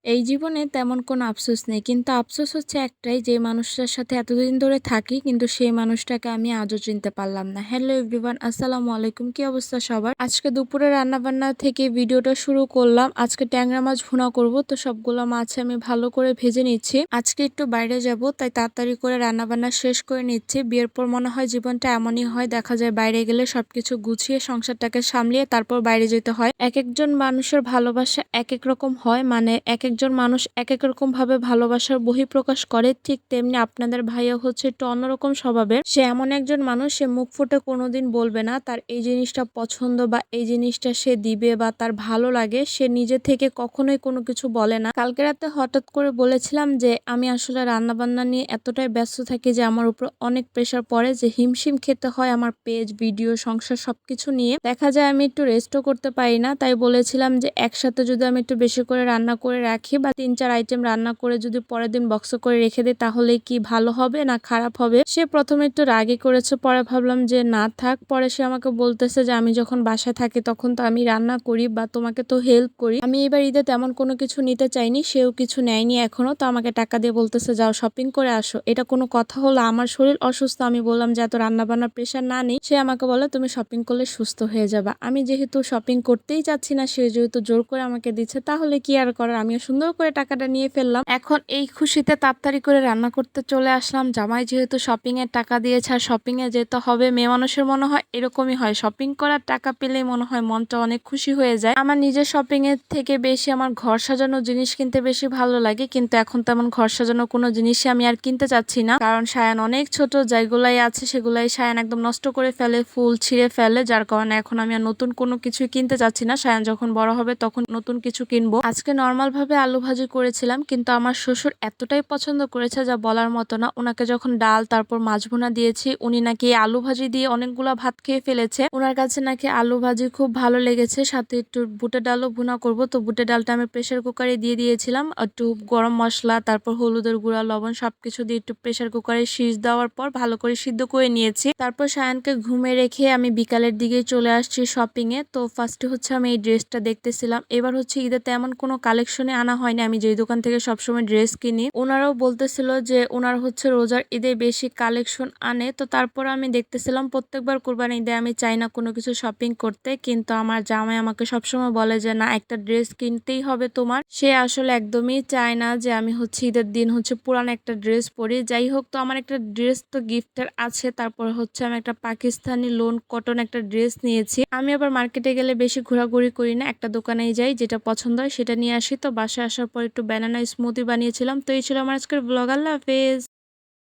এই জীবনে তেমন কোনো আফসোস নেই। কিন্তু আফসোস হচ্ছে একটাই যে মানুষটার সাথে এতদিন ধরে থাকি কিন্তু সেই মানুষটাকে আমি আজও চিনতে পারলাম না। হ্যালো এভরিওয়ান, আসসালামু আলাইকুম। কি অবস্থা সবার? আজকে দুপুরে রান্নাবান্না থেকে ভিডিওটা শুরু করলাম। আজকে ট্যাংরা মাছ ভুনা করব, তো সবগুলো মাছ আমি ভালো করে ভেজে নিচ্ছি। আজকে একটু বাইরে যাব, তাই তাড়াতাড়ি করে রান্নাবান্না শেষ করে নিচ্ছি। বিয়ের পর মনে হয় জীবনটা এমনই হয়, দেখা যায় বাইরে গেলে সবকিছু গুছিয়ে সংসারটাকে সামলিয়ে তারপর বাইরে যেতে হয়। এক একজন মানুষের ভালোবাসা এক এক রকম হয়, মানে এক একজন মানুষ এক এক রকম ভাবে ভালোবাসার বহিঃপ্রকাশ করে। ঠিক তেমনি আপনাদের ভাইয়া হচ্ছে একটু অন্যরকম স্বভাবের। সে এমন একজন মানুষ, সে মুখ ফুটে কোনোদিন বলবে না তার এই জিনিসটা পছন্দ বা এই জিনিসটা সে দিবে বা তার ভালো লাগে, সে নিজে থেকে কখনোই কোনো কিছু বলে না। কালকে রাতে হঠাৎ করে বলেছিলাম যে আমি আসলে রান্না বান্না নিয়ে এতটাই ব্যস্ত থাকি যে আমার উপর অনেক প্রেশার পড়ে, যে হিমশিম খেতে হয় আমার পেজ, ভিডিও, সংসার সবকিছু নিয়ে। দেখা যায় আমি একটু রেস্টও করতে পারি না। তাই বলেছিলাম যে একসাথে যদি আমি একটু বেশি করে রান্না করে রাখি বা ৩-৪ আইটেম রান্না করে যদি পরের দিন বক্স করে রেখে দিই, তাহলে কি ভালো হবে না খারাপ হবে? সে প্রথমে একটু রাগই করেছে, পরে ভাবলাম যে না থাক। পরে সে আমাকে বলতেছে যে আমি যখন বাসায় থাকি তখন তো আমি রান্না করি বা তোমাকে তো হেল্প করি। আমি এবার ঈদে তেমন কোনো কিছু নিতে চাইনি, সেও কিছু নেয়নি এখনো, তো আমাকে টাকা দিয়ে বলতেছে যাও শপিং করে আসো। এটা কোনো কথা হলো? আমার শরীর অসুস্থ, আমি বললাম যে এত রান্না বান্নার প্রেশার না নেই। সে আমাকে বলে তুমি শপিং করলে সুস্থ হয়ে যাবা। আমি যেহেতু শপিং করতেই চাচ্ছি না, সে যেহেতু জোর করে আমাকে দিচ্ছে, তাহলে কি আর করার, আমিও সুন্দর করে টাকাটা নিয়ে ফেললাম। এখন এই খুশিতে তাড়াতাড়ি করে রান্না করতে চলে আসলাম। জামাই যেহেতু শপিং এর টাকা দিয়েছে আর শপিং এ যেতে হবে, মেয়ে মানুষের মনে হয় এরকমই হয়, শপিং করার টাকা পেলেই মনে হয় মনটা অনেক খুশি হয়ে যায়। আমার নিজের শপিং এর থেকে বেশি আমার ঘর সাজানো জিনিস কিনতে বেশি ভালো লাগে, কিন্তু এখন তেমন ঘর সাজানো কোনো জিনিসই আমি আর কিনতে চাচ্ছি না, কারণ সায়ান অনেক ছোট, যেগুলাই আছে সেগুলাই সায়ান একদম নষ্ট করে ফেলে, ফুল ছিঁড়ে ফেলে, যার কারণে এখন আমি আর নতুন কোনো কিছুই কিনতে চাচ্ছি না। সায়ান যখন বড় হবে তখন নতুন কিছু কিনবো। আজকে নর্মাল ভাবে আলু ভাজি করেছিলাম, কিন্তু আমার শ্বশুর এতটাই পছন্দ করেছে যা বলার মতো না। ওনাকে যখন ডাল তারপর মাছ ভুনা দিয়েছি, উনি নাকি আলু ভাজি দিয়ে অনেকগুলা ভাত খেয়ে ফেলেছে। ওনার কাছে নাকি আলু ভাজি খুব ভালো লেগেছে, সাথে একটু বুটের ডালও ভুনা করব। তো বুটের ডালটা আমি প্রেসার কুকারে দিয়ে দিয়েছিলাম, একটু গরম মশলা তারপর হলুদের গুঁড়া, লবণ সবকিছু দিয়ে একটু প্রেসার কুকারে সিজ দেওয়ার পর ভালো করে সিদ্ধ করে নিয়েছি। তারপর সায়ানকে ঘুমে রেখে আমি বিকালের দিকে চলে আসছি শপিং এ। তো ফার্স্টে হচ্ছে আমি এই ড্রেসটা দেখতেছিলাম। এবার হচ্ছে ঈদে তেমন কোনো কালেকশনে আনা হয়নি, আমি যেই দোকান থেকে সবসময় ড্রেস কিনি। ওনারাও বলতেছিল যে ওনার হচ্ছে রোজার ঈদে বেশি কালেকশন আনে। তো তারপর আমি দেখতেছিলাম, প্রত্যেকবার কুরবানি ঈদে আমি চাই না কোনো কিছু শপিং করতে, কিন্তু আমার জামাই আমাকে সবসময় বলে যে না একটা ড্রেস কিনতেই হবে তোমার। সে আসলে একদমই চায় না যে আমি হচ্ছে ঈদের দিন হচ্ছে পুরান একটা ড্রেস পরি। যাই হোক, তো আমার একটা ড্রেস তো গিফটের আছে। তারপর হচ্ছে আমি একটা পাকিস্তানি লোন কটন একটা ড্রেস নিয়েছি। আমি আবার মার্কেটে গেলে বেশি ঘোরাঘুরি করি না, একটা দোকানেই যাই, যেটা পছন্দ হয় সেটা নিয়ে আসি। তো বাসায় আসার পর একটু ব্যানানা স্মুদি বানিয়েছিলাম। তো এই ছিল আমার আজকের ব্লগ। আল্লাহ হাফেজ।